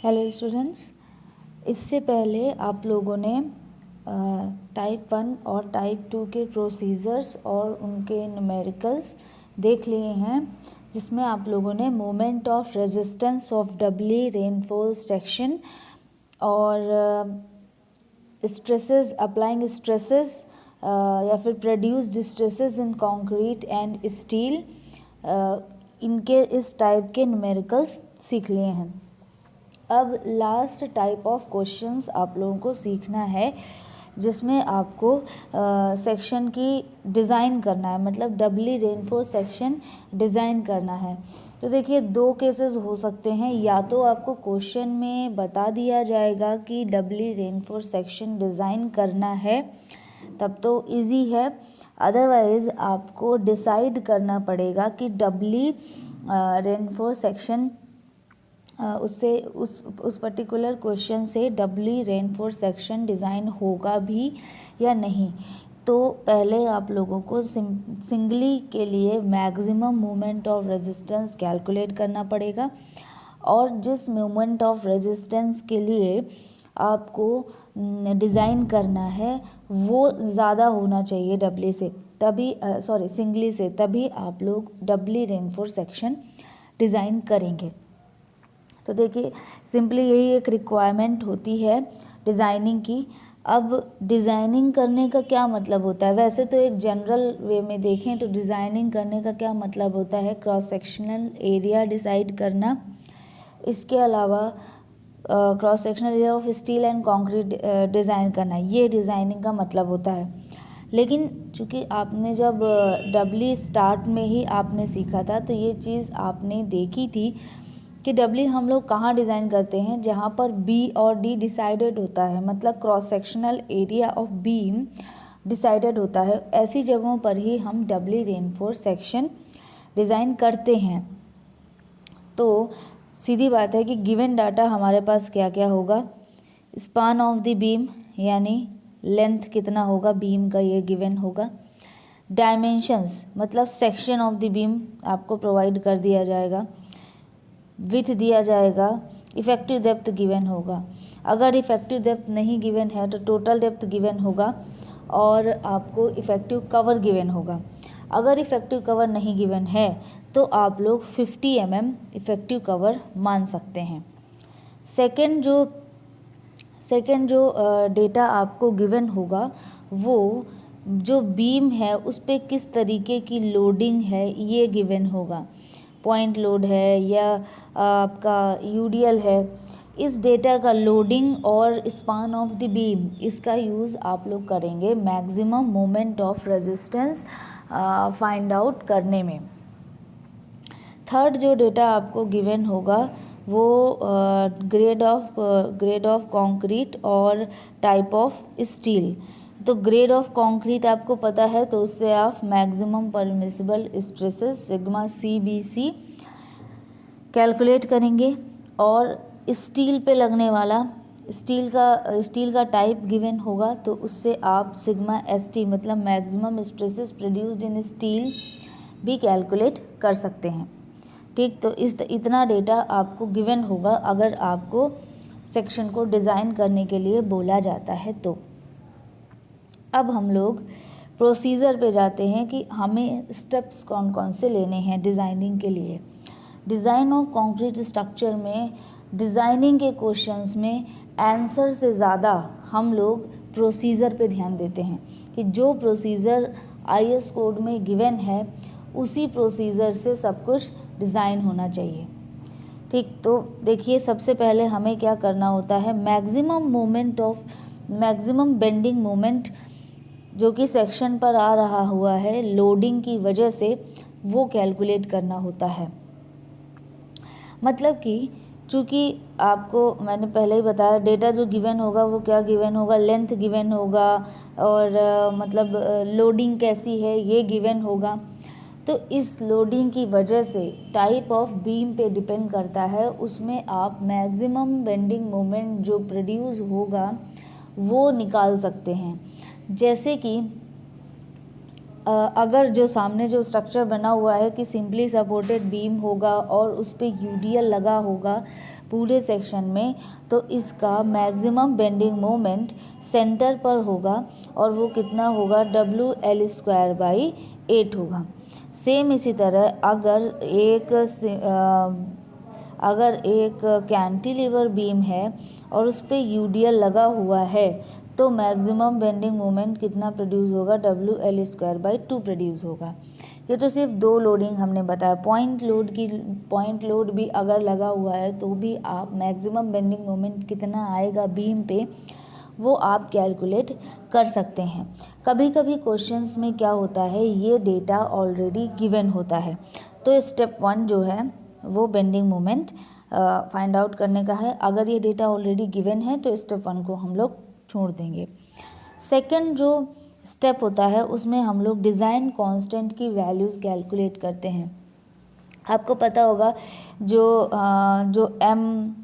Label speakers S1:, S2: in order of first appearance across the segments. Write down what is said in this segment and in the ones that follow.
S1: Hello students, इससे पहले आप लोगों ने टाइप 1 और टाइप 2 के प्रोसीजर्स और उनके न्यूमेरिकल्स देख लिए हैं, जिसमें आप लोगों ने moment of resistance of doubly reinforced section और स्ट्रेसेस, अप्लाइंग स्ट्रेसेस या फिर produced stresses in concrete and steel, इनके इस टाइप के न्यूमेरिकल्स सीख लिए हैं। अब लास्ट टाइप ऑफ क्वेश्चंस आप लोगों को सीखना है, जिसमें आपको सेक्शन की डिज़ाइन करना है, मतलब डबली रेनफोर्स सेक्शन डिज़ाइन करना है। तो देखिए, दो केसेस हो सकते हैं, या तो आपको क्वेश्चन में बता दिया जाएगा कि डबली रेनफोर्स सेक्शन डिज़ाइन करना है, तब तो इजी है। अदरवाइज़ आपको डिसाइड करना पड़ेगा कि डबली रेनफोर्स सेक्शन उससे उस पर्टिकुलर क्वेश्चन से डबली रेनफोर्स सेक्शन डिज़ाइन होगा भी या नहीं। तो पहले आप लोगों को सिंगली के लिए maximum moment of resistance calculate करना पड़ेगा, और जिस मोमेंट ऑफ रेजिस्टेंस के लिए आपको डिज़ाइन करना है वो ज़्यादा होना चाहिए डबली से, तभी सिंगली से, तभी आप लोग डबली रेनफोर्स सेक्शन डिज़ाइन करेंगे। तो देखिए, सिंपली यही एक रिक्वायरमेंट होती है डिज़ाइनिंग की। अब डिज़ाइनिंग करने का क्या मतलब होता है? वैसे तो एक जनरल वे में देखें तो डिज़ाइनिंग करने का क्या मतलब होता है, क्रॉस सेक्शनल एरिया डिसाइड करना। इसके अलावा cross sectional area of steel and concrete design करना, ये डिज़ाइनिंग का मतलब होता है। लेकिन चूँकि आपने जब डबली स्टार्ट में ही आपने सीखा था, तो ये चीज़ आपने देखी थी कि डबली हम लोग कहाँ डिज़ाइन करते हैं, जहाँ पर बी और डी डिसाइडेड होता है, मतलब cross sectional area of beam decided होता है, ऐसी जगहों पर ही हम डबली रेनफोर्स सेक्शन डिज़ाइन करते हैं। तो सीधी बात है कि गिवन डाटा हमारे पास क्या क्या होगा, स्पान ऑफ द बीम यानी लेंथ कितना होगा बीम का, ये गिवन होगा। डायमेंशंस मतलब सेक्शन ऑफ द बीम आपको प्रोवाइड कर दिया जाएगा, विथ दिया जाएगा, इफ़ेक्टिव डेप्थ गिवन होगा। अगर इफ़ेक्टिव डेप्थ नहीं गिवन है तो टोटल डेप्थ गिवन होगा, और आपको इफ़ेक्टिव कवर गिवन होगा। अगर इफ़ेक्टिव कवर नहीं गिवन है तो आप लोग 50 mm इफ़ेक्टिव कवर मान सकते हैं। सेकंड जो डेटा आपको गिवन होगा, वो जो बीम है उस पर किस तरीके की लोडिंग है ये गिवन होगा, पॉइंट लोड है या आपका यूडीएल है। इस डेटा का लोडिंग और स्पान ऑफ द बीम, इसका यूज़ आप लोग करेंगे maximum moment of resistance find out करने में। थर्ड जो डेटा आपको गिवन होगा वो ग्रेड ऑफ कंक्रीट और टाइप ऑफ स्टील। तो ग्रेड ऑफ कंक्रीट आपको पता है, तो उससे आप maximum permissible stresses sigma CBC calculate करेंगे, और स्टील पे लगने वाला स्टील का टाइप गिवन होगा, तो उससे आप सिग्मा ST मतलब maximum stresses produced in steel भी कैलकुलेट कर सकते हैं। ठीक, तो इतना डेटा आपको गिवन होगा अगर आपको सेक्शन को डिज़ाइन करने के लिए बोला जाता है तो। अब हम लोग प्रोसीजर पे जाते हैं कि हमें स्टेप्स कौन कौन से लेने हैं डिज़ाइनिंग के लिए। डिज़ाइन ऑफ कंक्रीट स्ट्रक्चर में डिज़ाइनिंग के क्वेश्चंस में आंसर से ज़्यादा हम लोग प्रोसीजर पे ध्यान देते हैं कि जो प्रोसीजर IS कोड में गिवन है उसी प्रोसीजर से सब कुछ डिज़ाइन होना चाहिए। ठीक, तो देखिए, सबसे पहले हमें क्या करना होता है, मैक्सिमम बेंडिंग मोमेंट जो कि सेक्शन पर आ रहा हुआ है लोडिंग की वजह से, वो कैलकुलेट करना होता है। मतलब कि चूँकि आपको मैंने पहले ही बताया, डेटा जो गिवन होगा वो क्या गिवन होगा, लेंथ गिवन होगा, और मतलब लोडिंग कैसी है ये गिवन होगा। तो इस लोडिंग की वजह से टाइप ऑफ बीम पे डिपेंड करता है, उसमें आप मैक्सिमम बेंडिंग मोमेंट जो प्रोड्यूस होगा वो निकाल सकते हैं। जैसे कि अगर जो सामने जो स्ट्रक्चर बना हुआ है कि सिंपली सपोर्टेड बीम होगा और उस पर यूडीएल लगा होगा पूरे सेक्शन में, तो इसका मैक्सिमम बेंडिंग मोमेंट सेंटर पर होगा और वो कितना होगा, WL²/8 होगा। सेम इसी तरह अगर एक कैंटिलीवर बीम है और उस पर यूडीएल लगा हुआ है तो मैक्सिमम बेंडिंग मोमेंट कितना प्रोड्यूस होगा, WL²/2 प्रोड्यूस होगा। ये तो सिर्फ 2 लोडिंग हमने बताया। पॉइंट लोड भी अगर लगा हुआ है तो भी आप मैक्सिमम बेंडिंग मोमेंट कितना आएगा बीम पे वो आप कैलकुलेट कर सकते हैं। कभी कभी क्वेश्चंस में क्या होता है, ये डेटा ऑलरेडी गिवन होता है, तो स्टेप 1 जो है वो बेंडिंग मोमेंट फाइंड आउट करने का है। अगर ये डेटा ऑलरेडी गिवन है तो स्टेप 1 को हम लोग छोड़ देंगे। सेकंड जो स्टेप होता है उसमें हम लोग डिज़ाइन कांस्टेंट की वैल्यूज़ कैलकुलेट करते हैं। आपको पता होगा जो एम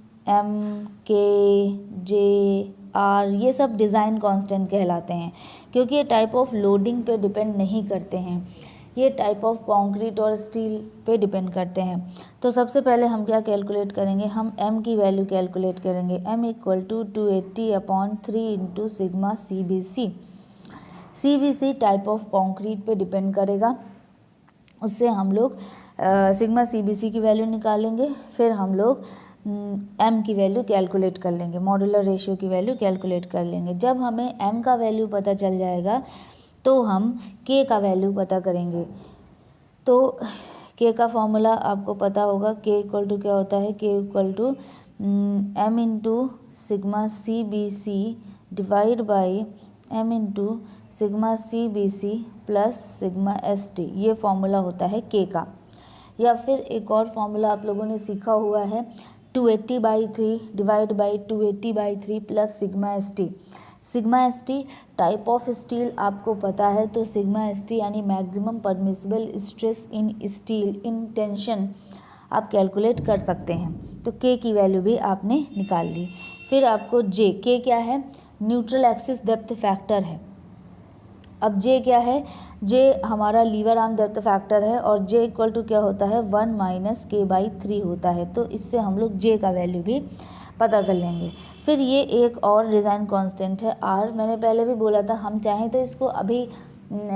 S1: के जे आर ये सब डिज़ाइन कांस्टेंट कहलाते हैं, क्योंकि ये टाइप ऑफ लोडिंग पे डिपेंड नहीं करते हैं, ये टाइप ऑफ कंक्रीट और स्टील पे डिपेंड करते हैं। तो सबसे पहले हम क्या कैलकुलेट करेंगे, हम m की वैल्यू कैलकुलेट करेंगे। m = 280/3 × sigma CBC। CBC type of concrete पे डिपेंड करेगा, उससे हम लोग सिग्मा CBC की वैल्यू निकालेंगे, फिर हम लोग m की वैल्यू कैलकुलेट कर लेंगे, मॉड्यूलर रेशियो की वैल्यू कैलकुलेट कर लेंगे। जब हमें m का वैल्यू पता चल जाएगा तो हम k का वैल्यू पता करेंगे। तो k का फॉर्मूला आपको पता होगा, k = क्या होता है, k = m × sigma CBC divide by m × sigma CBC plus sigma ST, ये फॉर्मूला होता है k का। या फिर एक और फॉर्मूला आप लोगों ने सीखा हुआ है, 280/3 divide by 280/3 plus sigma ST। Sigma ST type of steel आपको पता है, तो सिग्मा ST यानी maximum permissible stress in steel in tension आप कैलकुलेट कर सकते हैं। तो k की वैल्यू भी आपने निकाल ली। फिर आपको k क्या है, न्यूट्रल एक्सिस डेप्थ फैक्टर है। अब J क्या है, J हमारा लीवर आर्म डेप्थ फैक्टर है और J = क्या होता है, 1 - k/3 होता है। तो इससे हम लोग J का वैल्यू भी पता कर लेंगे। फिर ये एक और डिज़ाइन कांस्टेंट है R। मैंने पहले भी बोला था, हम चाहें तो इसको अभी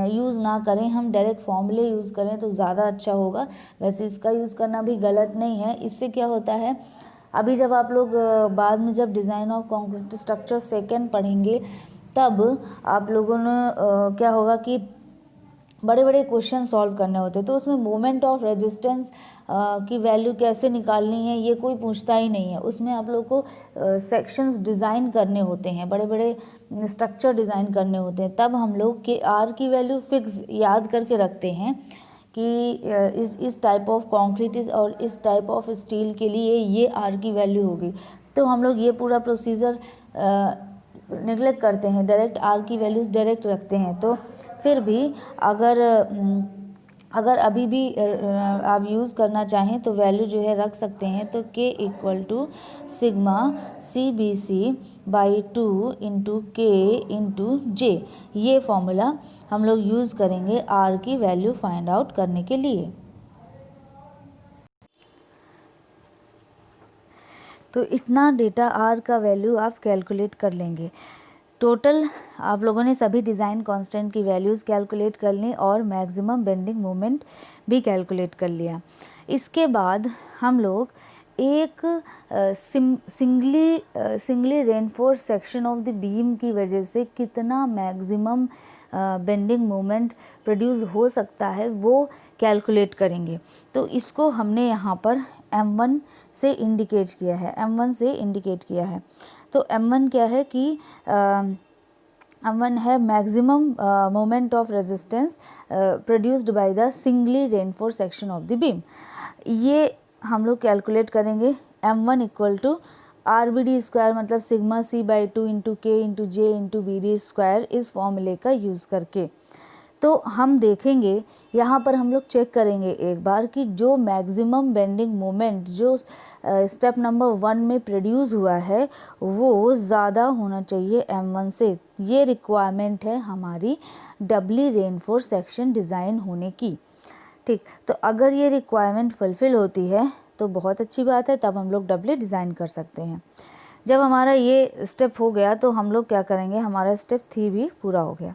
S1: यूज़ ना करें, हम डायरेक्ट फॉर्मूले यूज़ करें तो ज़्यादा अच्छा होगा। वैसे इसका यूज़ करना भी गलत नहीं है। इससे क्या होता है, अभी जब आप लोग बाद में जब design of concrete structure second पढ़ेंगे तब आप लोगों ने क्या होगा कि बड़े बड़े क्वेश्चन सॉल्व करने होते हैं, तो उसमें मोमेंट ऑफ रेजिस्टेंस की वैल्यू कैसे निकालनी है ये कोई पूछता ही नहीं है। उसमें आप लोग को सेक्शंस डिज़ाइन करने होते हैं, बड़े बड़े स्ट्रक्चर डिज़ाइन करने होते हैं, तब हम लोग के R की वैल्यू फिक्स याद करके रखते हैं कि इस टाइप ऑफ कंक्रीट और इस टाइप ऑफ स्टील के लिए ये R की वैल्यू होगी। तो हम लोग ये पूरा प्रोसीजर नेगलेक्ट करते हैं, डायरेक्ट R की वैल्यूज़ डायरेक्ट रखते हैं। तो फिर भी अगर अभी भी आप यूज़ करना चाहें तो वैल्यू जो है रख सकते हैं। तो k = sigma CBC/2 × k × J, ये फॉर्मूला हम लोग यूज़ करेंगे R की वैल्यू फाइंड आउट करने के लिए। तो इतना डेटा R का वैल्यू आप कैलकुलेट कर लेंगे। टोटल आप लोगों ने सभी डिज़ाइन कांस्टेंट की वैल्यूज़ कैलकुलेट कर ली और मैक्सिमम बेंडिंग मोमेंट भी कैलकुलेट कर लिया। इसके बाद हम लोग एक singly reinforce section of the beam की वजह से कितना मैक्सिमम बेंडिंग मोमेंट प्रोड्यूस हो सकता है वो कैलकुलेट करेंगे। तो इसको हमने यहाँ पर M1 से इंडिकेट किया है। तो M1 क्या है कि M1 है maximum moment of resistance produced by the singly reinforce section of the beam. ये हम लोग कैलकुलेट करेंगे। M1 = RBD², मतलब sigma C/2 × K × J × BD², इस फॉर्मूले का यूज़ करके। तो हम देखेंगे यहाँ पर, हम लोग चेक करेंगे एक बार कि जो मैक्सिमम बेंडिंग मोमेंट जो स्टेप नंबर 1 में प्रोड्यूस हुआ है वो ज़्यादा होना चाहिए M1 से। ये रिक्वायरमेंट है हमारी डबली रेनफोर्स सेक्शन डिज़ाइन होने की। ठीक, तो अगर ये रिक्वायरमेंट फुलफ़िल होती है तो बहुत अच्छी बात है, तब हम लोग डबली डिज़ाइन कर सकते हैं। जब हमारा ये स्टेप हो गया तो हम लोग क्या करेंगे, हमारा स्टेप 3 भी पूरा हो गया।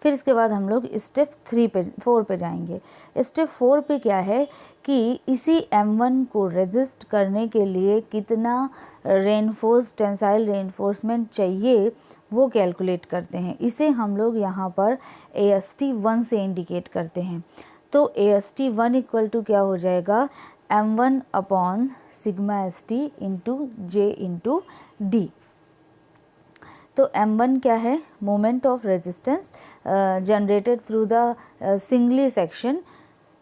S1: फिर इसके बाद हम लोग स्टेप 4 पे जाएंगे। स्टेप 4 पे क्या है कि इसी M1 को रेजिस्ट करने के लिए कितना रेनफोर्स टेंसाइल रेनफोर्समेंट चाहिए वो कैलकुलेट करते हैं। इसे हम लोग यहाँ पर AST1 से इंडिकेट करते हैं। तो AST1 इक्वल टू क्या हो जाएगा, M1 upon sigma ST into J into D। तो M1 क्या है, moment of resistance generated through the singly section.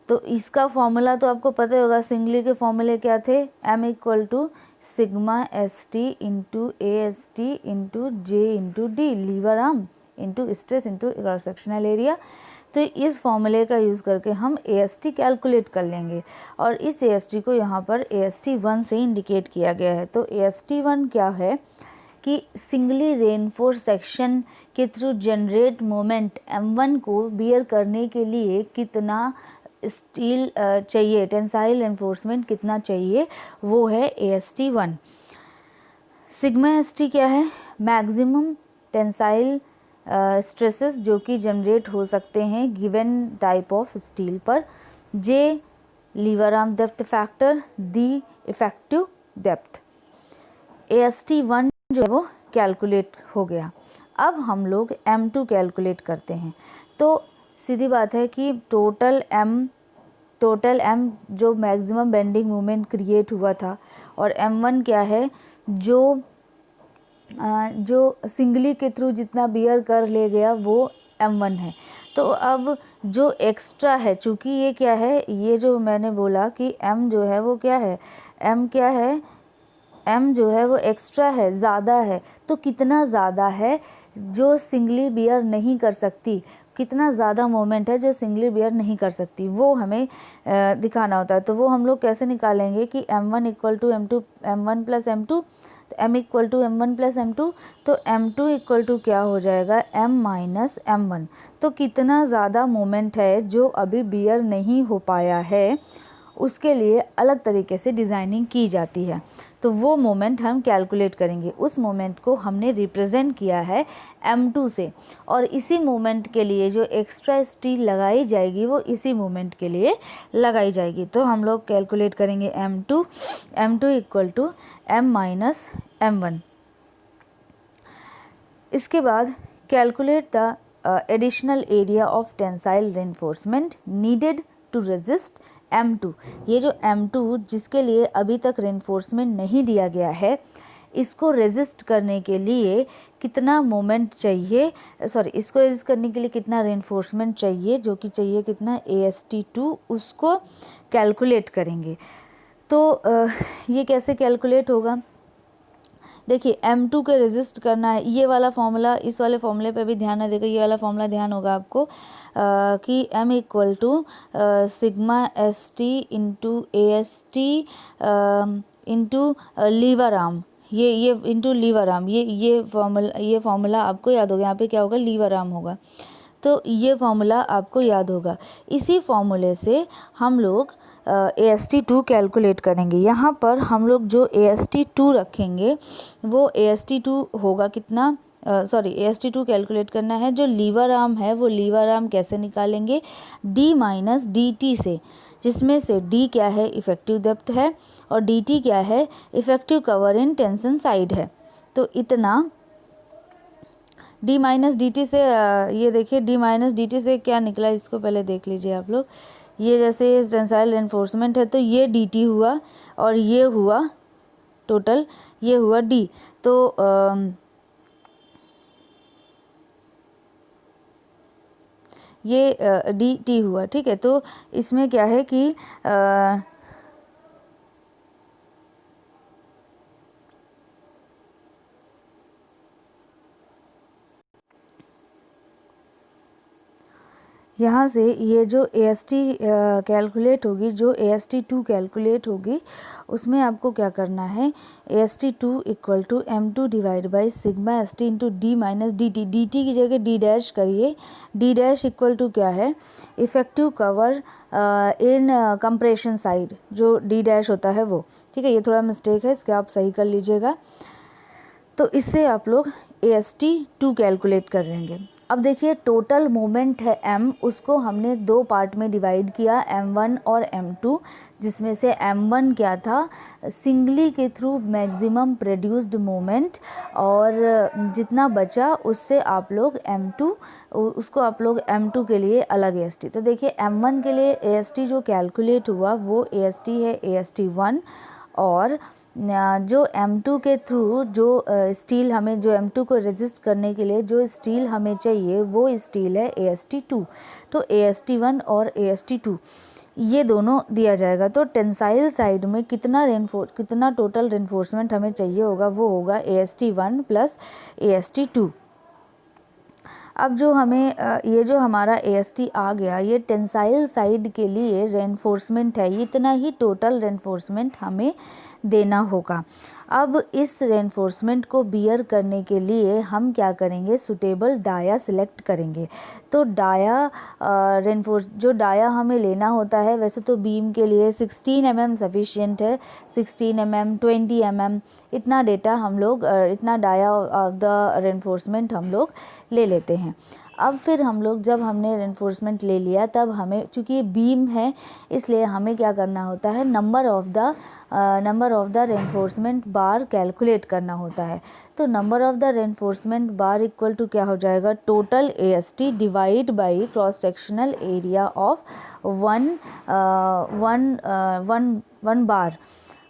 S1: तो इसका फॉर्मूला तो आपको पता ही होगा, सिंगली के फॉर्मूले क्या थे, M equal to sigma ST into AST into J into D, lever arm into stress into cross sectional area. तो इस फॉर्मूले का यूज़ करके हम AST कैलकुलेट कर लेंगे और इस AST को यहाँ पर AST1 से इंडिकेट किया गया है। तो AST1 क्या है कि सिंगली रेनफोर्स सेक्शन के थ्रू जनरेट मोमेंट M1 को बियर करने के लिए कितना स्टील चाहिए, टेंसाइल एनफोर्समेंट कितना चाहिए, वो है AST1। सिग्मा ST क्या है, मैक्सिमम टेंसाइल स्ट्रेसेस जो कि जनरेट हो सकते हैं गिवन टाइप ऑफ स्टील पर। J lever arm depth factor, D effective depth. AST1 जो है वो कैलकुलेट हो गया। अब हम लोग M2 कैलकुलेट करते हैं। तो सीधी बात है कि टोटल M जो मैक्सिमम बेंडिंग मोमेंट क्रिएट हुआ था, और M1 क्या है, जो सिंगली के थ्रू जितना बियर कर ले गया वो M1 है। तो अब जो एक्स्ट्रा है, चूँकि ये क्या है, ये जो मैंने बोला कि M जो है वो क्या है, M क्या है, M जो है वो एक्स्ट्रा है, ज़्यादा है। तो कितना ज़्यादा है जो सिंगली बियर नहीं कर सकती, कितना ज़्यादा मोमेंट है जो सिंगली बियर नहीं कर सकती, वो हमें दिखाना होता है। तो वो हम लोग कैसे निकालेंगे कि M1 equal to M1 plus M2, तो M equal to M1 plus M2, तो M2 इक्वल टू क्या हो जाएगा, M माइनस M1। तो कितना ज़्यादा मोमेंट है जो अभी बियर नहीं हो पाया है, उसके लिए अलग तरीके से डिज़ाइनिंग की जाती है। तो वो मोमेंट हम कैलकुलेट करेंगे। उस मोमेंट को हमने रिप्रेजेंट किया है M2 से, और इसी मोमेंट के लिए जो एक्स्ट्रा स्टील लगाई जाएगी वो इसी मोमेंट के लिए लगाई जाएगी। तो हम लोग कैलकुलेट करेंगे M2 equal to M minus M1। इसके बाद calculate the additional area of tensile reinforcement needed to resist M2। ये जो M2 जिसके लिए अभी तक रेनफोर्समेंट नहीं दिया गया है, इसको रेजिस्ट करने के लिए कितना मोमेंट चाहिए, इसको रेजिस्ट करने के लिए कितना रेनफोर्समेंट चाहिए, जो कि चाहिए कितना AST2, उसको कैलकुलेट करेंगे। तो ये कैसे कैलकुलेट होगा, देखिए M2 के रेजिस्ट करना है, ये वाला फॉर्मूला, इस वाले फॉर्मूले पे भी ध्यान ना देगा, ये वाला फॉर्मूला ध्यान होगा आपको कि M equal to sigma ST into AST into lever arm, ये इंटू लीवर आर्म, ये फॉर्मूला आपको याद होगा। यहाँ पे क्या होगा, लीवर आर्म होगा। तो ये फॉर्मूला आपको याद होगा। इसी फॉर्मूले से हम लोग AST2 कैलकुलेट करेंगे। यहाँ पर हम लोग जो AST2 रखेंगे वो AST2 होगा कितना, AST2 कैलकुलेट करना है। जो लीवर आर्म है वो लीवर आर्म कैसे निकालेंगे, D माइनस DT से, जिसमें से D क्या है, इफ़ेक्टिव डेप्थ है, और DT क्या है, effective cover in tension side है। तो इतना D माइनस DT से ये देखिए D माइनस DT से क्या निकला, इसको पहले देख लीजिए आप लोग। ये जैसे टेंसाइल एनफोर्समेंट है तो ये DT हुआ, और ये हुआ टोटल, ये हुआ D। तो ये DT हुआ, ठीक है। तो इसमें क्या है कि यहाँ से ये जो AST कैलकुलेट होगी, जो AST2 कैलकुलेट होगी, उसमें आपको क्या करना है, AST2 equal to M2 divide by sigma ST into D minus D T, D T की जगह डी डैश करिए। डी डैश इक्वल टू क्या है, effective cover in compression side, जो डी डैश होता है वो, ठीक है। ये थोड़ा मिस्टेक है, इसके आप सही कर लीजिएगा। तो इससे आप लोग AST2 कैलकुलेट कर लेंगे। अब देखिए टोटल मोमेंट है M, उसको हमने दो पार्ट में डिवाइड किया, M1 और M2, जिसमें से M1 क्या था, सिंगली के थ्रू मैक्सिमम प्रोड्यूस्ड मोमेंट, और जितना बचा उससे आप लोग M2, उसको आप लोग M2 के लिए अलग AST। तो देखिए M1 के लिए AST जो कैलकुलेट हुआ वो AST है AST1, और जो M2 के थ्रू जो स्टील हमें, जो M2 को रेजिस्ट करने के लिए जो स्टील हमें चाहिए वो स्टील है AST2। तो AST1 और AST2 ये दोनों दिया जाएगा। तो टेंसाइल साइड में कितना टोटल रेनफोर्समेंट हमें चाहिए होगा, वो होगा AST1 प्लस AST2। अब जो हमें ये जो हमारा AST आ गया, ये टेंसाइल साइड के लिए रेनफोर्समेंट है, इतना ही टोटल रेनफोर्समेंट हमें देना होगा। अब इस रेनफोर्समेंट को बियर करने के लिए हम क्या करेंगे, सुटेबल डाया सिलेक्ट करेंगे। तो डाया जो डाया हमें लेना होता है, वैसे तो बीम के लिए 16 mm सफिशिएंट है, 16 mm 20 mm इतना डेटा हम लोग, इतना डाया ऑफ द रेनफोर्समेंट हम लोग ले लेते हैं। अब फिर हम लोग जब हमने रेनफोर्समेंट ले लिया, तब हमें, चूँकि ये बीम है इसलिए हमें क्या करना होता है, number of the reinforcement bar calculate करना होता है। तो number of the reinforcement bar equal to क्या हो जाएगा, total AST divide by cross sectional area of one bar.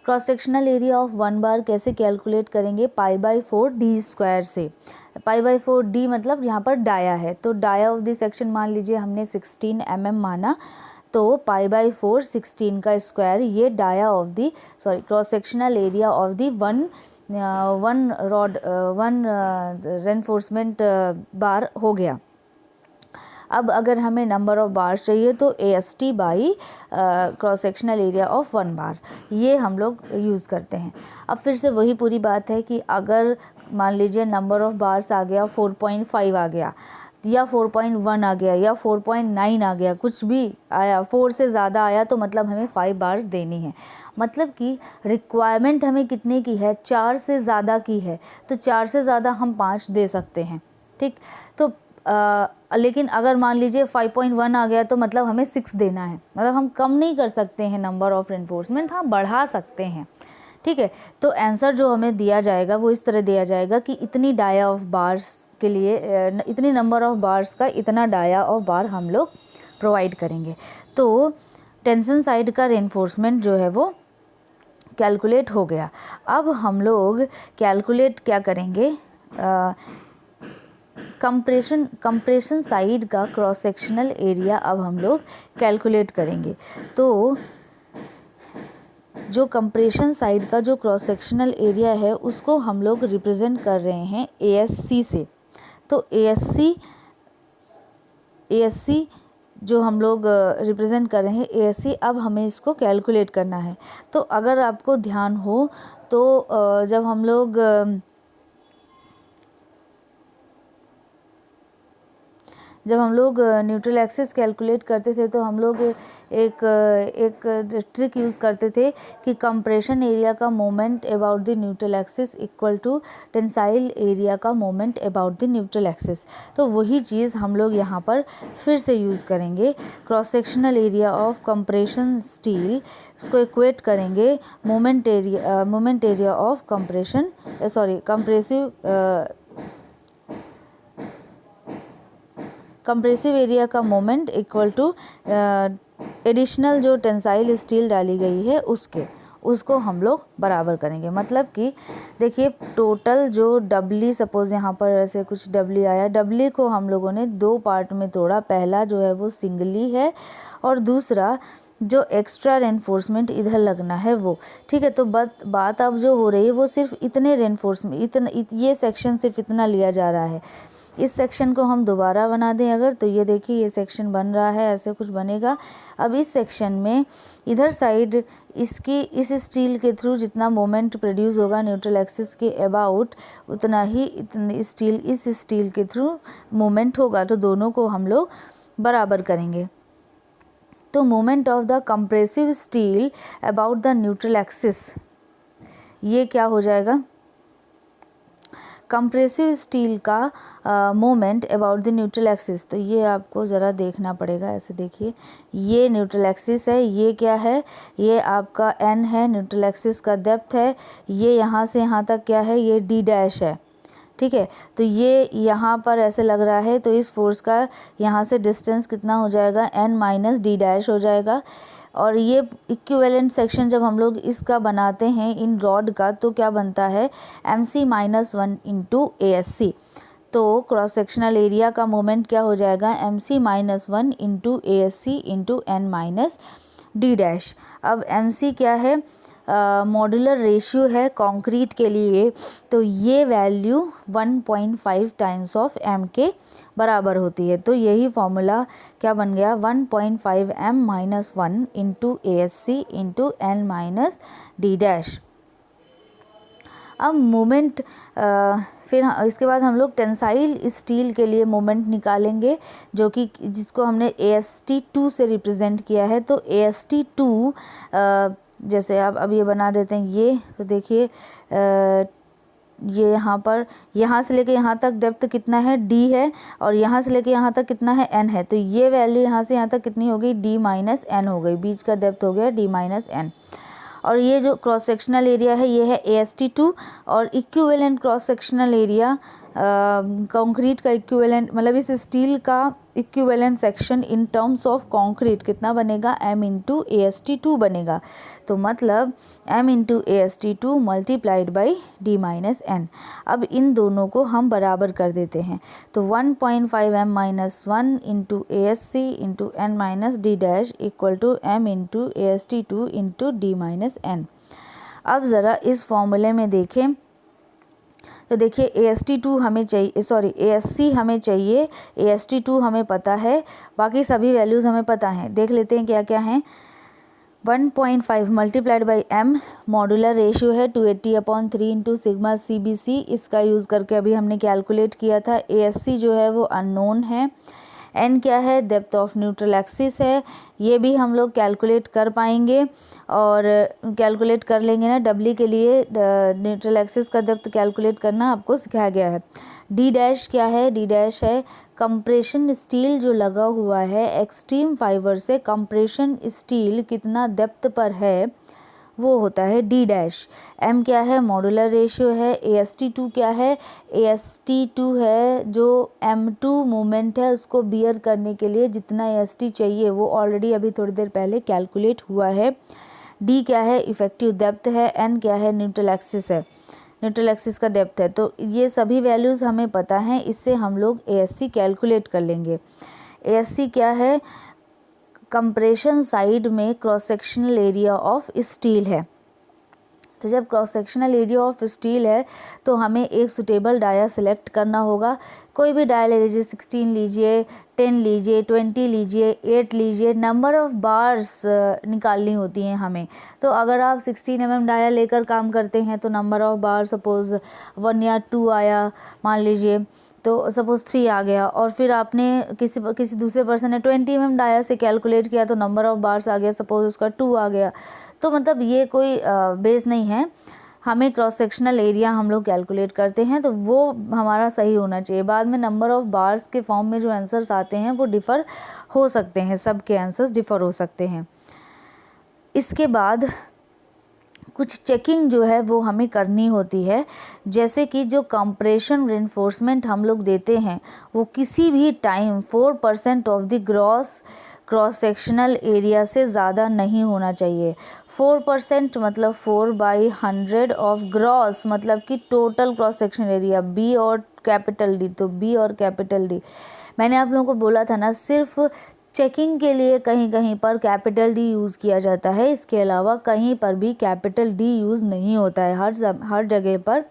S1: Cross sectional area of 1 bar कैसे कैलकुलेट करेंगे, π/4d² से। π/4d मतलब यहाँ पर डाया है, तो डाया ऑफ द सेक्शन मान लीजिए हमने 16 mm माना, तो π/4 16 का स्क्वायर, ये dia of the cross sectional area of the one reinforcement bar हो गया। अब अगर हमें नंबर ऑफ़ बार्स चाहिए तो AST by cross sectional area of 1 बार, ये हम लोग यूज़ करते हैं। अब फिर से वही पूरी बात है कि अगर मान लीजिए नंबर ऑफ़ बार्स आ गया 4.5 आ गया, या 4.1 आ गया, या 4.9 आ गया, कुछ भी आया, 4 से ज़्यादा आया, तो मतलब हमें 5 बार्स देनी है। मतलब कि रिक्वायरमेंट हमें कितने की है, 4 से ज़्यादा की है, तो 4 से ज़्यादा हम 5 दे सकते हैं, ठीक। तो लेकिन अगर मान लीजिए 5.1 आ गया, तो मतलब हमें 6 देना है, मतलब हम कम नहीं कर सकते हैं नंबर ऑफ़ रेनफोर्समेंट, हाँ बढ़ा सकते हैं, ठीक है। तो आंसर जो हमें दिया जाएगा वो इस तरह दिया जाएगा कि इतनी डाया ऑफ बार्स के लिए, इतनी नंबर ऑफ़ बार्स का इतना डाया ऑफ बार हम लोग प्रोवाइड करेंगे। तो टेंशन साइड का रेनफोर्समेंट जो है वो कैलकुलेट हो गया। अब हम लोग कैलकुलेट क्या करेंगे, कंप्रेशन साइड का क्रॉस सेक्शनल एरिया अब हम लोग कैलकुलेट करेंगे। तो जो कंप्रेशन साइड का जो क्रॉस सेक्शनल एरिया है उसको हम लोग रिप्रेजेंट कर रहे हैं ASC से। तो ASC जो हम लोग रिप्रेजेंट कर रहे हैं ASC, अब हमें इसको कैलकुलेट करना है। तो अगर आपको ध्यान हो तो जब हम लोग न्यूट्रल एक्सिस कैलकुलेट करते थे, तो हम लोग एक ट्रिक यूज़ करते थे कि कंप्रेशन एरिया का moment about the neutral axis equal to tensile area का moment about the neutral axis. तो वही चीज़ हम लोग यहाँ पर फिर से यूज़ करेंगे। Cross sectional area of compression steel, इसको इक्वेट करेंगे moment area of compressive area का मोमेंट इक्वल टू एडिशनल जो टेंसाइल स्टील डाली गई है उसको हम लोग बराबर करेंगे। मतलब कि देखिए टोटल जो डब्ली, सपोज़ यहाँ पर ऐसे कुछ डब्ली आया, डब्ली को हम लोगों ने दो पार्ट में तोड़ा। पहला जो है वो सिंगली है और दूसरा जो एक्स्ट्रा रेनफोर्समेंट इधर लगना है वो, ठीक है। तो बात अब जो हो रही है वो सिर्फ इतने रेनफोर्समेंट, ये सेक्शन सिर्फ इतना लिया जा रहा है। इस सेक्शन को हम दोबारा बना दें अगर, तो ये देखिए ये सेक्शन बन रहा है, ऐसे कुछ बनेगा। अब इस सेक्शन में इधर साइड इसकी इस स्टील के थ्रू जितना मोमेंट प्रोड्यूस होगा न्यूट्रल एक्सिस के अबाउट, उतना ही इस स्टील के थ्रू मोमेंट होगा। तो दोनों को हम लोग बराबर करेंगे। तो moment of the compressive steel about the neutral axis, ये क्या हो जाएगा, कंप्रेसिव स्टील का moment about the neutral axis. तो ये आपको ज़रा देखना पड़ेगा, ऐसे देखिए ये न्यूट्रल एक्सिस है, ये क्या है, ये आपका n है, न्यूट्रल एक्सिस का डेप्थ है, ये यहाँ से यहाँ तक क्या है, ये d डैश है, ठीक है। तो ये यहाँ पर ऐसे लग रहा है, तो इस फोर्स का यहाँ से डिस्टेंस कितना हो जाएगा, n माइनस डी डैश हो जाएगा। और ये इक्विवेलेंट सेक्शन जब हम लोग इसका बनाते हैं इन रॉड का, तो क्या बनता है, MC-1 इंटू ASC। तो क्रॉस सेक्शनल एरिया का मोमेंट क्या हो जाएगा, MC-1 into ASC into n minus D dash. अब MC क्या है, मॉड्यूलर रेशियो है कंक्रीट के लिए, तो ये वैल्यू 1.5 टाइम्स ऑफ m के बराबर होती है। तो यही फॉर्मूला क्या बन गया, 1.5 m-1 into ASC into n minus D dash. अब मोमेंट फिर इसके बाद हम लोग टेंसाइल स्टील के लिए मोमेंट निकालेंगे, जो कि जिसको हमने AST2 से रिप्रेजेंट किया है। तो AST2 जैसे अब ये बना देते हैं ये, तो देखिए ये यहाँ पर यहाँ से लेके यहाँ तक डेप्थ कितना है, d है, और यहाँ से लेके यहाँ तक कितना है, n है। तो ये वैल्यू यहाँ से यहाँ तक कितनी हो गई, d माइनस n हो गई, बीच का डेप्थ हो गया d माइनस n। और ये जो क्रॉस सेक्शनल एरिया है ये है AST2, और equivalent cross sectional area concrete का इक्विवेलेंट, मतलब इस स्टील का equivalent section in terms of concrete कितना बनेगा, m इंटू AST2 बनेगा। तो मतलब m into AST2 multiplied by d minus n। अब इन दोनों को हम बराबर कर देते हैं। तो 1.5 m-1 into ASC into n minus D dash equal to m into AST2 into d minus n। अब ज़रा इस फॉर्मूले में देखें, तो देखिए AST2 हमें चाहिए, सॉरी ASC हमें चाहिए, AST2 हमें पता है, बाकी सभी वैल्यूज़ हमें पता हैं। देख लेते हैं क्या क्या हैं। 1.5 multiplied by m modular ratio है 280/3 इंटू सिग्मा CBC, इसका यूज़ करके अभी हमने कैलकुलेट किया था। ASC जो है वो अननोन है। n क्या है, डेप्थ ऑफ न्यूट्रल एक्सिस है, ये भी हम लोग कैलकुलेट कर पाएंगे, और कैलकुलेट कर लेंगे ना, W के लिए न्यूट्रल एक्सिस का डेप्थ कैलकुलेट करना आपको सिखाया गया है। D डैश क्या है, D डैश है कंप्रेशन स्टील जो लगा हुआ है एक्सट्रीम फाइबर से, कंप्रेशन स्टील कितना डेप्थ पर है वो होता है D डैश। M क्या है, मॉड्यूलर रेशियो है। AST2 क्या है, AST2 है जो M2 मोमेंट है उसको बियर करने के लिए जितना AST चाहिए वो ऑलरेडी अभी थोड़ी देर पहले कैलकुलेट हुआ है। D क्या है, इफेक्टिव डेप्थ है। N क्या है, न्यूट्रल एक्सिस है, न्यूट्रल एक्सिस का डेप्थ है। तो ये सभी वैल्यूज़ हमें पता हैं, इससे हम लोग ASC कैलकुलेट कर लेंगे। ASC क्या है, कंप्रेशन साइड में cross sectional area of steel है। तो जब cross sectional area of steel है तो हमें एक सुटेबल डाया सिलेक्ट करना होगा। कोई भी डाया ले लीजिए, 16 लीजिए, 10 लीजिए, 20 लीजिए, 8 लीजिए, नंबर ऑफ़ बार्स निकालनी होती हैं हमें। तो अगर आप 16 mm डाया लेकर काम करते हैं तो नंबर ऑफ़ बार सपोज़ 1 या 2 आया, मान लीजिए, तो सपोज़ 3 आ गया, और फिर आपने किसी दूसरे पर्सन ने 20 mm डाया से कैलकुलेट किया तो नंबर ऑफ़ बार्स आ गया, सपोज़ उसका 2 आ गया। तो मतलब ये कोई बेस नहीं है, हमें क्रॉस सेक्शनल एरिया हम लोग कैलकुलेट करते हैं तो वो हमारा सही होना चाहिए। बाद में नंबर ऑफ़ बार्स के फॉर्म में जो आंसर्स आते हैं वो डिफ़र हो सकते हैं, सब के आंसर्स डिफ़र हो सकते हैं। इसके बाद कुछ चेकिंग जो है वो हमें करनी होती है, जैसे कि जो कंप्रेशन रेनफोर्समेंट हम लोग देते हैं वो किसी भी time 4% of the cross sectional area से ज़्यादा नहीं होना चाहिए। 4% मतलब 4/100 ऑफ ग्रॉस, मतलब कि total cross sectional area, B और कैपिटल D, तो B और कैपिटल D। मैंने आप लोगों को बोला था ना, सिर्फ चेकिंग के लिए कहीं कहीं पर कैपिटल D यूज़ किया जाता है, इसके अलावा कहीं पर भी कैपिटल D यूज़ नहीं होता है। हर जगह पर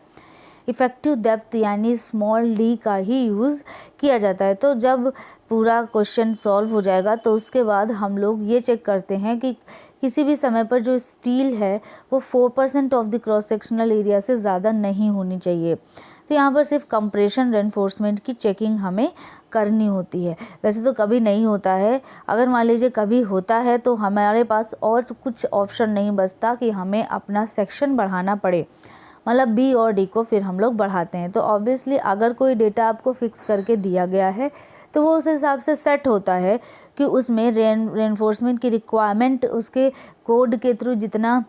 S1: इफ़ेक्टिव डेप्थ यानी स्मॉल डी का ही यूज़ किया जाता है। तो जब पूरा क्वेश्चन सॉल्व हो जाएगा तो उसके बाद हम लोग ये चेक करते हैं कि किसी भी समय पर जो स्टील है वो 4% of the cross sectional area से ज़्यादा नहीं होनी चाहिए। तो यहाँ पर सिर्फ कंप्रेशन रेनफोर्समेंट की चेकिंग हमें करनी होती है। वैसे तो कभी नहीं होता है, अगर मान लीजिए कभी होता है तो हमारे पास और कुछ ऑप्शन नहीं बचता कि हमें अपना सेक्शन बढ़ाना पड़े, मतलब बी और डी को फिर हम लोग बढ़ाते हैं। तो ऑब्वियसली अगर कोई डेटा आपको फिक्स करके दिया गया है तो वो उस हिसाब से सेट होता है कि उसमें रेनफोर्समेंट की रिक्वायरमेंट उसके कोड के थ्रू जितना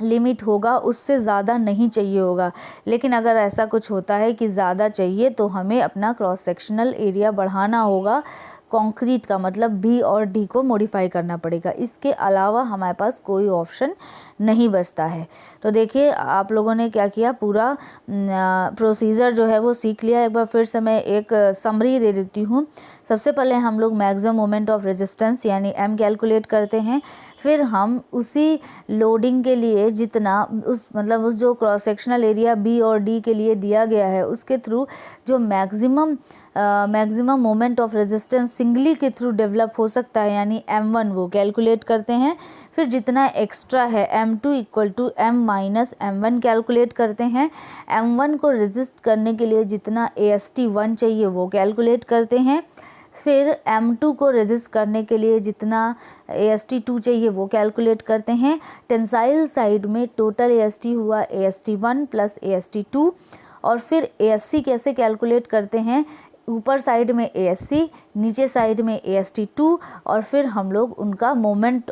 S1: लिमिट होगा उससे ज़्यादा नहीं चाहिए होगा। लेकिन अगर ऐसा कुछ होता है कि ज़्यादा चाहिए तो हमें अपना क्रॉस सेक्शनल एरिया बढ़ाना होगा, कंक्रीट का मतलब बी और डी को मॉडिफाई करना पड़ेगा। इसके अलावा हमारे पास कोई ऑप्शन नहीं बचता है। तो देखिए आप लोगों ने क्या किया, पूरा प्रोसीजर जो है वो सीख लिया। एक बार फिर से मैं एक समरी दे देती हूँ। सबसे पहले हम लोग मैक्सिमम मोमेंट ऑफ रेजिस्टेंस यानी एम कैलकुलेट करते हैं। फिर हम उसी लोडिंग के लिए जितना उस जो क्रॉस सेक्शनल एरिया बी और डी के लिए दिया गया है उसके थ्रू जो maximum moment of resistance singly के थ्रू डेवलप हो सकता है यानी m1 वो कैलकुलेट करते हैं। फिर जितना एक्स्ट्रा है m2 equal to m minus m1 calculate करते हैं। m1 को रेजिस्ट करने के लिए जितना AST1 चाहिए वो कैलकुलेट करते हैं। फिर m2 को रेजिस्ट करने के लिए जितना AST2 चाहिए वो कैलकुलेट करते हैं। टेंसाइल साइड में टोटल AST हुआ AST1 प्लस AST2। और फिर ASC कैसे कैलकुलेट करते हैं, ऊपर साइड में ASC, नीचे साइड में AST2 और फिर हम लोग उनका मोमेंट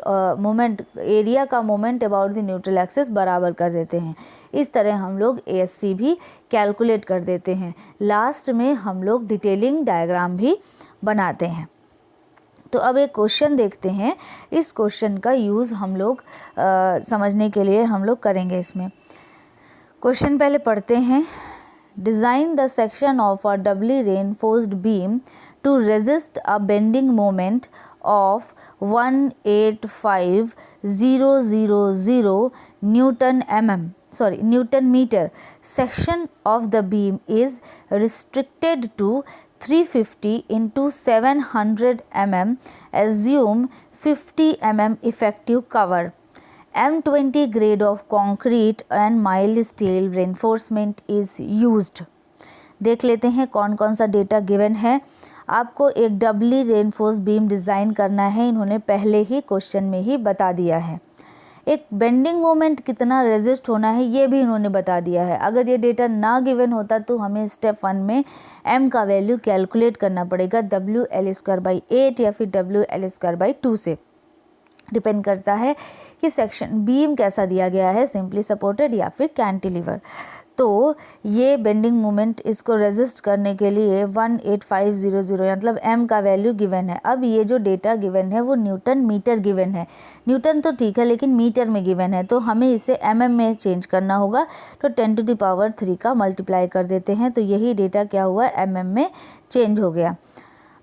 S1: एरिया का moment about the neutral axis बराबर कर देते हैं। इस तरह हम लोग ASC भी कैलकुलेट कर देते हैं। लास्ट में हम लोग डिटेलिंग डायग्राम भी बनाते हैं। तो अब एक क्वेश्चन देखते हैं। इस क्वेश्चन का यूज़ हम लोग समझने के लिए हम लोग करेंगे। इसमें क्वेश्चन पहले पढ़ते हैं। Design the section of a doubly reinforced beam to resist a bending moment of 185,000 Newton meter. Section of the beam is restricted to 350 into 700 mm. Assume 50 mm effective cover. M20 grade of concrete and mild steel reinforcement is used. देख लेते हैं कौन कौन सा data given है। आपको एक डबली reinforce beam design करना है, इन्होंने पहले ही क्वेश्चन में ही बता दिया है। एक बेंडिंग मोमेंट कितना रेजिस्ट होना है ये भी इन्होंने बता दिया है। अगर ये डेटा ना गिवन होता तो हमें स्टेप 1 में m का वैल्यू कैलकुलेट करना पड़ेगा WL²/8 या फिर WL²/2 से। डिपेंड करता है कि सेक्शन बीम कैसा दिया गया है, सिंपली सपोर्टेड या फिर कैंटिलीवर। तो ये बेंडिंग मोमेंट इसको रेजिस्ट करने के लिए 18500 मतलब m का वैल्यू गिवन है। अब ये जो डेटा गिवन है वो न्यूटन मीटर गिवन है। न्यूटन तो ठीक है लेकिन मीटर में गिवन है तो हमें इसे mm में चेंज करना होगा। तो 10⁻³ का मल्टीप्लाई कर देते हैं तो यही डेटा क्या हुआ, mm में चेंज हो गया।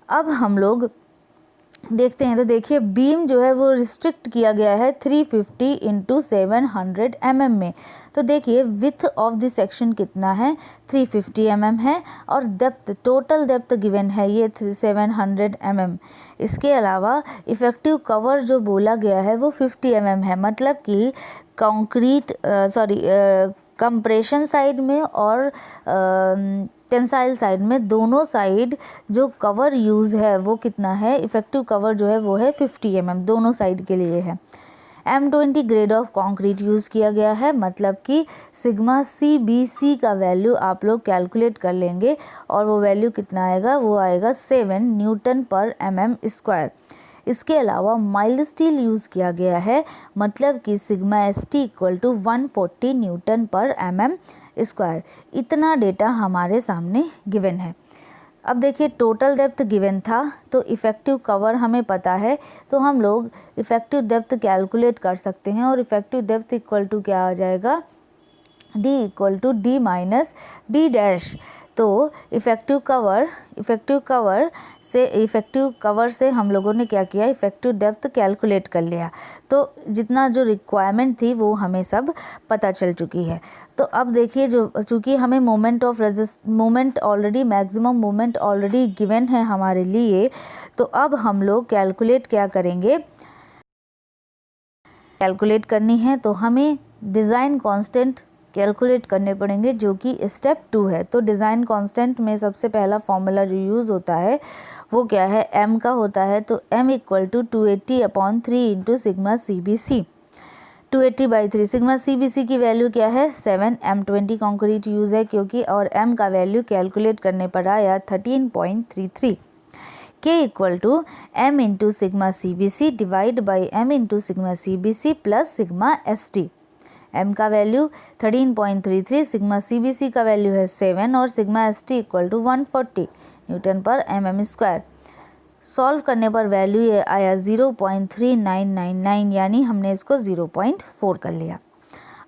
S1: अब हम लोग देखते हैं। तो देखिए बीम जो है वो रिस्ट्रिक्ट किया गया है 350 इंटू 700 mm में। तो देखिए विथ ऑफ द सेक्शन कितना है, 350 mm है और डेप्थ, टोटल डेप्थ गिवन है ये 700 mm। इसके अलावा इफ़ेक्टिव कवर जो बोला गया है वो 50 mm है। मतलब कि कंक्रीट कंप्रेशन साइड में और टेंसाइल साइड में दोनों साइड जो कवर यूज़ है वो कितना है, इफ़ेक्टिव कवर जो है वो है 50 mm, दोनों साइड के लिए है। M20 grade of concrete use किया गया है, मतलब कि सिग्मा CBC का वैल्यू आप लोग कैलकुलेट कर लेंगे और वो वैल्यू कितना आएगा, वो आएगा 7 Nm/mm²। इसके अलावा माइल्ड स्टील यूज़ किया गया है, मतलब कि sigma ST equal to 140 Nm/mm²। इतना डेटा हमारे सामने गिवन है। अब देखिए टोटल डेप्थ गिवन था तो इफ़ेक्टिव कवर हमें पता है तो हम लोग इफ़ेक्टिव डेप्थ कैलकुलेट कर सकते हैं और इफ़ेक्टिव डेप्थ इक्वल टू क्या आ जाएगा, D equal to D minus D dash. तो इफ़ेक्टिव कवर से हम लोगों ने क्या किया, इफ़ेक्टिव डेप्थ कैलकुलेट कर लिया। तो जितना जो रिक्वायरमेंट थी वो हमें सब पता चल चुकी है। तो अब देखिए, जो चूँकि हमें moment already, maximum moment already given है हमारे लिए, तो अब हम लोग कैलकुलेट क्या करेंगे, कैलकुलेट करनी है तो हमें डिज़ाइन कांस्टेंट कैलकुलेट करने पड़ेंगे, जो कि स्टेप 2 है। तो डिज़ाइन कांस्टेंट में सबसे पहला फॉर्मूला जो यूज़ होता है वो क्या है, m का होता है। तो m equal to 280/3 into sigma CBC। 280/3 सिग्मा CBC की वैल्यू क्या है, 7। M20 कॉन्क्रीट यूज़ है क्योंकि, और m का वैल्यू कैलकुलेट करने पर आया 13.33। k equal to m into sigma CBC divide by m into sigma CBC plus sigma ST। m का वैल्यू 13.33, सिग्मा CBC का वैल्यू है 7 और sigma ST equal to 140 newton पर mm स्क्वायर। सॉल्व करने पर वैल्यू ये आया 0.3999, यानी हमने इसको 0.4 कर लिया।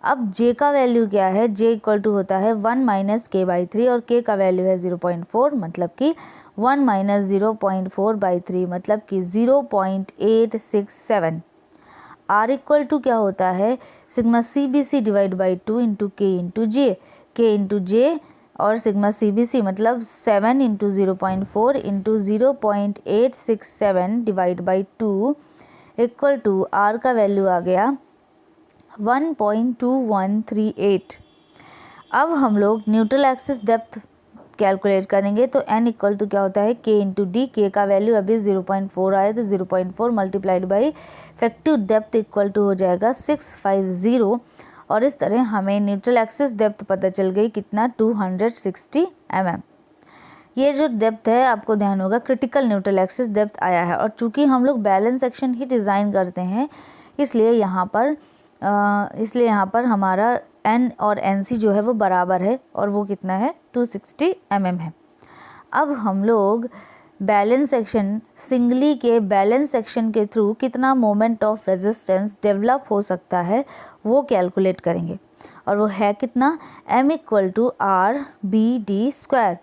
S1: अब j का वैल्यू क्या है, j इक्वल टू होता है 1 माइनस k/3 और k का वैल्यू है 0.4, मतलब कि 1 माइनस 0.4/3 मतलब कि 0.867। r इक्वल टू क्या होता है, sigma CBC divide by 2 into k into j और सिग्मा CBC मतलब 7 into 0.4 into 0.867 divide by 2 equal to r का वैल्यू आ गया 1.2138। अब हम लोग न्यूट्रल एक्सिस डेप्थ कैलकुलेट करेंगे। तो n इक्वल टू क्या होता है, k इंटू डी। k का वैल्यू अभी 0.4 आया, तो 0.4 multiplied by effective depth equal to हो जाएगा 650। और इस तरह हमें न्यूट्रल एक्सिस डेप्थ पता चल गई, कितना, 260 mm। ये जो डेप्थ है, आपको ध्यान होगा, क्रिटिकल न्यूट्रल एक्सिस डेप्थ आया है। और चूंकि हम लोग बैलेंस सेक्शन ही डिज़ाइन करते हैं, इसलिए यहाँ पर हमारा n और NC जो है वो बराबर है, और वो कितना है, 260 mm है। अब हम लोग बैलेंस सेक्शन, सिंगली के बैलेंस सेक्शन के थ्रू कितना मोमेंट ऑफ रेजिस्टेंस डेवलप हो सकता है वो कैलकुलेट करेंगे, और वो है कितना, m equal to RBD square.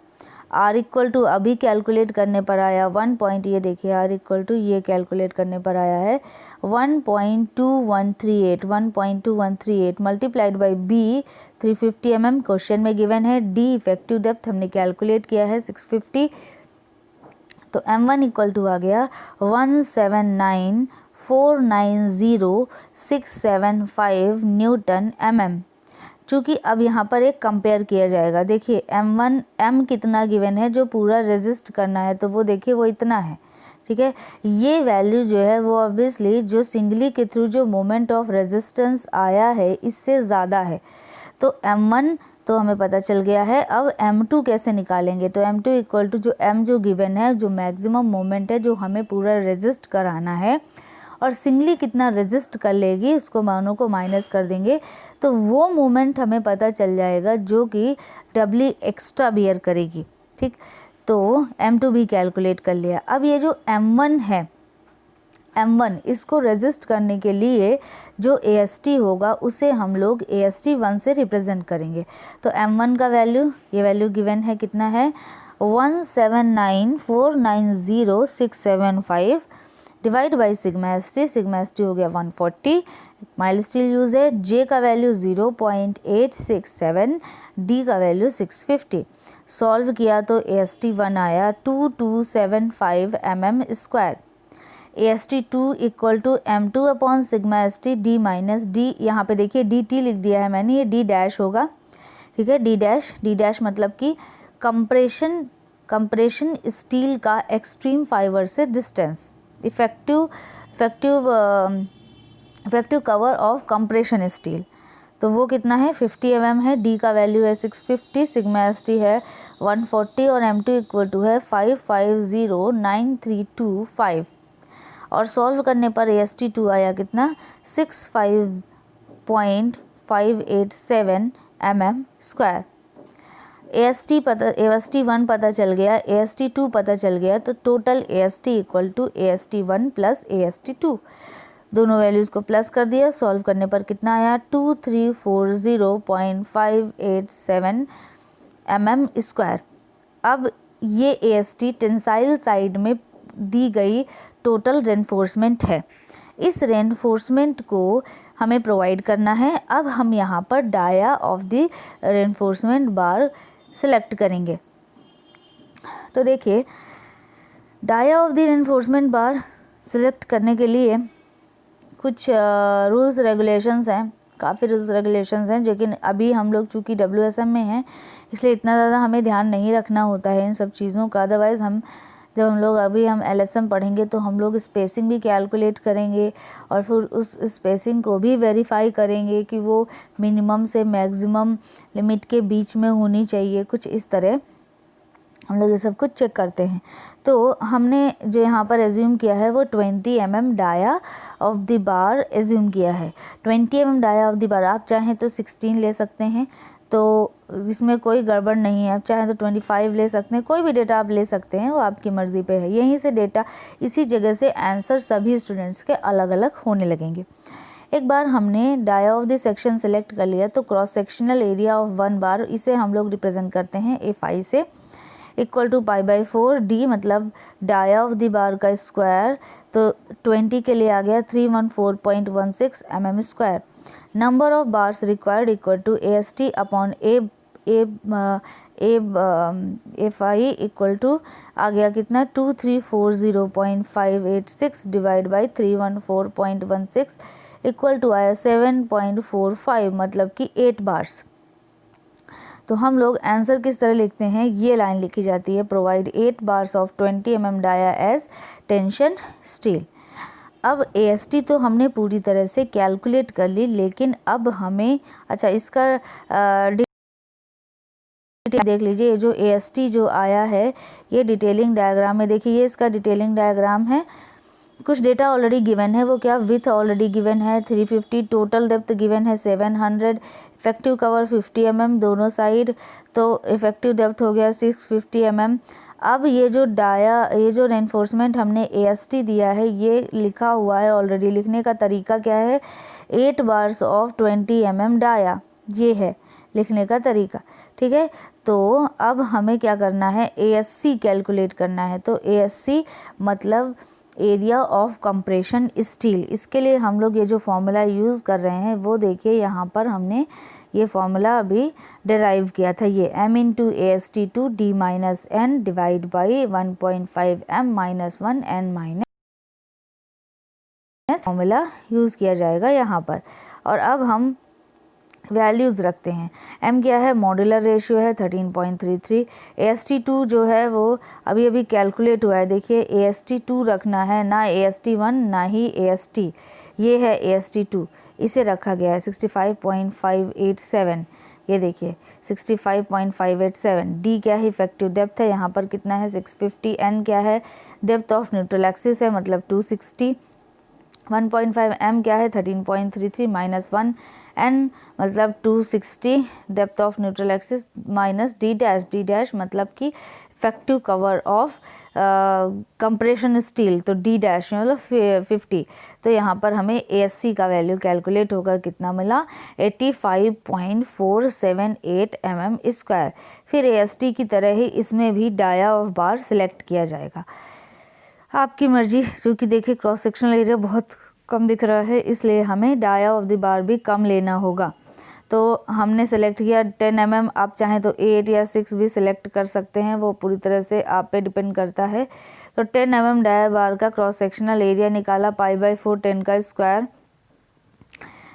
S1: r equal to अभी कैलकुलेट करने पर आया 1 ये देखिए, r इक्वल टू ये कैलकुलेट करने पर आया है 1.2138 multiplied by b 350 mm question में गिवन है। d इफेक्टिव डेप्थ हमने कैलकुलेट किया है 650। तो m1 इक्वल टू आ गया 179490675 न्यूटन mm। चूँकि अब यहाँ पर एक कंपेयर किया जाएगा, देखिए m कितना गिवन है जो पूरा रेजिस्ट करना है, तो वो देखिए वो इतना है, ठीक है। ये वैल्यू जो है वो ऑब्वियसली जो सिंगली के थ्रू जो मोमेंट ऑफ रेजिस्टेंस आया है इससे ज़्यादा है। तो m1 तो हमें पता चल गया है। अब m2 कैसे निकालेंगे, तो m2 इक्वल टू जो m जो गिवन है, जो मैक्सिमम मोमेंट है जो हमें पूरा रेजिस्ट कराना है, और सिंगली कितना रेजिस्ट कर लेगी उसको मानों को माइनस कर देंगे, तो वो मोमेंट हमें पता चल जाएगा जो कि डबली एक्स्ट्रा बियर करेगी, ठीक। तो m2 भी कैलकुलेट कर लिया। अब ये जो m1 है, m1 इसको रेजिस्ट करने के लिए जो AST होगा उसे हम लोग AST1 से रिप्रेजेंट करेंगे। तो m1 का वैल्यू, ये वैल्यू गिवन है, कितना है, 179490675 डिवाइड बाई सिग्मा ST हो गया 140, माइल स्टील यूज है। J का वैल्यू 0.867, D का वैल्यू 650। सॉल्व किया तो AST1 आया 2275 mm square. AST2 equal to m2 upon sigma ST D minus D, यहाँ पे देखिए DT लिख दिया है मैंने, ये D डैश होगा, ठीक है। D डैश मतलब कि कंप्रेशन स्टील का एक्सट्रीम फाइबर से distance, effective cover of compression steel, तो वो कितना है, 50 mm है। D का वैल्यू है 650, सिग्मा ST है 140 और m2 इक्वल टू है 550932 और सॉल्व करने पर AST2 आया कितना, 65.587 mm स्क्वायर। AST1 पता चल गया, AST2 पता चल गया, तो total AST equal to AST1 plus AST2, दोनों वैल्यूज़ को प्लस कर दिया। सॉल्व करने पर कितना आया, 2340.587 mm स्क्वायर। अब ये AST टेंसाइल साइड में दी गई टोटल रेनफोर्समेंट है। इस रेनफोर्समेंट को हमें प्रोवाइड करना है। अब हम यहाँ पर dia of the reinforcement bar select करेंगे। तो देखिए, dia of the reinforcement bar select करने के लिए कुछ रूल्स रेगुलेशंस हैं, काफ़ी रूल्स रेगुलेशंस हैं, जो कि अभी हम लोग चूँकि WSM में हैं इसलिए इतना ज़्यादा हमें ध्यान नहीं रखना होता है इन सब चीज़ों का। अदरवाइज़ जब हम LSM पढ़ेंगे तो हम लोग स्पेसिंग भी कैलकुलेट करेंगे और फिर उस स्पेसिंग को भी वेरीफाई करेंगे कि वो मिनिमम से मैक्सिमम लिमिट के बीच में होनी चाहिए, कुछ इस तरह हम लोग ये सब कुछ चेक करते हैं। तो हमने जो यहाँ पर एज्यूम किया है वो 20 mm dia of the bar assume किया है। 20 mm dia of the bar, आप चाहें तो 16 ले सकते हैं, तो इसमें कोई गड़बड़ नहीं है। आप चाहें तो 25 ले सकते हैं, कोई भी डेटा आप ले सकते हैं, वो आपकी मर्ज़ी पे है। यहीं से डेटा, इसी जगह से आंसर सभी स्टूडेंट्स के अलग अलग होने लगेंगे। एक बार हमने dia of the section select कर लिया तो cross sectional area of 1 bar, इसे हम लोग रिप्रेजेंट करते हैं A5 से, इक्वल टू π/4 d, मतलब डाया ऑफ द बार का स्क्वायर, तो 20 के लिए आ गया 314.16 mm²। Number of bars required equal to AST upon A5 equal to आ गया कितना 2340.586 डिवाइड बाई 314.16 इक्वल टू आया 7.45, मतलब कि 8 बार्स। तो हम लोग आंसर किस तरह लिखते हैं, ये लाइन लिखी जाती है, provide 8 bars of 20 mm dia as tension steel. अब AST तो हमने पूरी तरह से कैलकुलेट कर ली, लेकिन अब हमें इसका देख लीजिए। जो AST जो आया है ये डिटेलिंग डायग्राम में, देखिए ये इसका डिटेलिंग डायग्राम है। कुछ डेटा ऑलरेडी गिवन है, वो क्या, विथ ऑलरेडी गिवन है 350, टोटल डेप्थ गिवन है 700, इफेक्टिव कवर 50 mm दोनों साइड, तो इफेक्टिव डेप्थ हो गया 650 mm। अब ये जो रेनफोर्समेंट हमने AST दिया है, ये लिखा हुआ है ऑलरेडी। लिखने का तरीका क्या है, 8 बार्स ऑफ 20 mm डाया, ये है लिखने का तरीका, ठीक है। तो अब हमें क्या करना है, ASC कैलकुलेट करना है। तो ASC मतलब एरिया ऑफ कंप्रेशन स्टील। इसके लिए हम लोग ये जो फॉर्मूला यूज़ कर रहे हैं वो देखिए, यहाँ पर हमने ये फॉर्मूला अभी डिराइव किया था, ये m into AST2 d minus n divide by 1.5 m minus 1 n minus formula use किया जाएगा यहाँ पर। और अब हम वैल्यूज़ रखते हैं। m क्या है, मॉड्यूलर रेशियो है 13.33। AST2 जो है वो अभी अभी कैलकुलेट हुआ है, देखिए AST2 रखना है, ना AST1 ना ही AST, ये है AST2, इसे रखा गया है 65.587, ये देखिए 65.587। d क्या है, इफेक्टिव डेप्थ है, यहाँ पर कितना है 650। n क्या है, डेप्थ ऑफ न्यूट्रल एक्सिस है, मतलब 260। 1.5 m क्या है, 13.33 माइनस 1 n मतलब 260, depth of neutral axis minus d dash मतलब कि effective cover of compression steel, तो d डैश मतलब 50। तो यहाँ पर हमें ASC का वैल्यू कैलकुलेट होकर कितना मिला, 85.478 mm²। फिर AST की तरह ही इसमें भी डाया ऑफ बार सिलेक्ट किया जाएगा, आपकी मर्जी। क्योंकि देखिए क्रॉस सेक्शनल एरिया बहुत कम दिख रहा है, इसलिए हमें डाया ऑफ द बार भी कम लेना होगा। तो हमने सेलेक्ट किया 10 mm, आप चाहें तो 8 या 6 भी सिलेक्ट कर सकते हैं, वो पूरी तरह से आप पे डिपेंड करता है। तो 10 mm डाया बार का क्रॉस सेक्शनल एरिया निकाला, π/4 10 का स्क्वायर,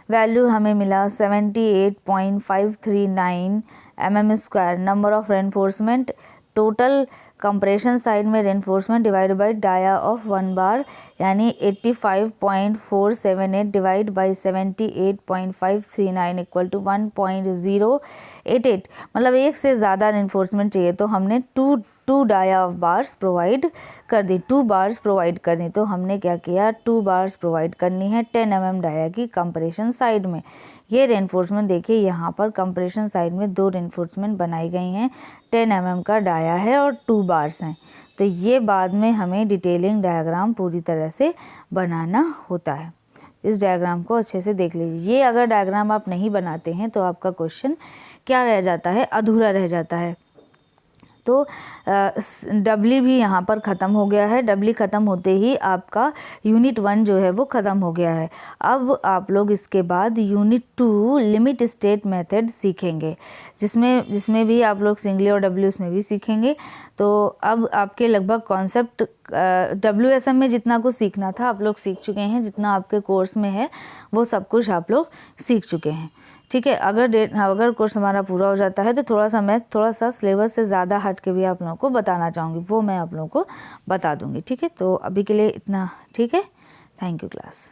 S1: वैल्यू हमें मिला 78.539 mm²। Number of reinforcement, total compression side में reinforcement divide by dia of 1 bar, यानी 85.478 डिवाइड बाय 78.539 इक्वल टू 1.088, मतलब एक से ज़्यादा रेनफोर्समेंट चाहिए तो हमने two dia of bars provide कर दी, 2 बार्स प्रोवाइड कर दी। तो हमने क्या किया, 2 बार्स प्रोवाइड करनी है 10 mm डाया की कंप्रेशन साइड में। ये रेनफोर्समेंट देखिए, यहाँ पर कंप्रेशन साइड में 2 रेनफोर्समेंट बनाई गई हैं, 10 mm का डाया है और 2 बार्स हैं। तो ये बाद में हमें डिटेलिंग डायग्राम पूरी तरह से बनाना होता है। इस डायग्राम को अच्छे से देख लीजिए। ये अगर डायग्राम आप नहीं बनाते हैं तो आपका क्वेश्चन क्या रह जाता है, अधूरा रह जाता है। तो डब्ल्यू भी यहाँ पर ख़त्म हो गया है। डब्ल्यू ख़त्म होते ही आपका यूनिट 1 जो है वो ख़त्म हो गया है। अब आप लोग इसके बाद यूनिट 2 लिमिट स्टेट मेथड सीखेंगे, जिसमें भी आप लोग सिंगली और डब्ल्यू में भी सीखेंगे। तो अब आपके लगभग कॉन्सेप्ट WSM में जितना कुछ सीखना था आप लोग सीख चुके हैं, जितना आपके कोर्स में है वो सब कुछ आप लोग सीख चुके हैं। ठीक है, अगर कोर्स हमारा पूरा हो जाता है तो थोड़ा सा सिलेबस से ज़्यादा हट के भी आप लोगों को बताना चाहूँगी, वो मैं आप लोगों को बता दूँगी। ठीक है, तो अभी के लिए इतना। ठीक है, थैंक यू क्लास।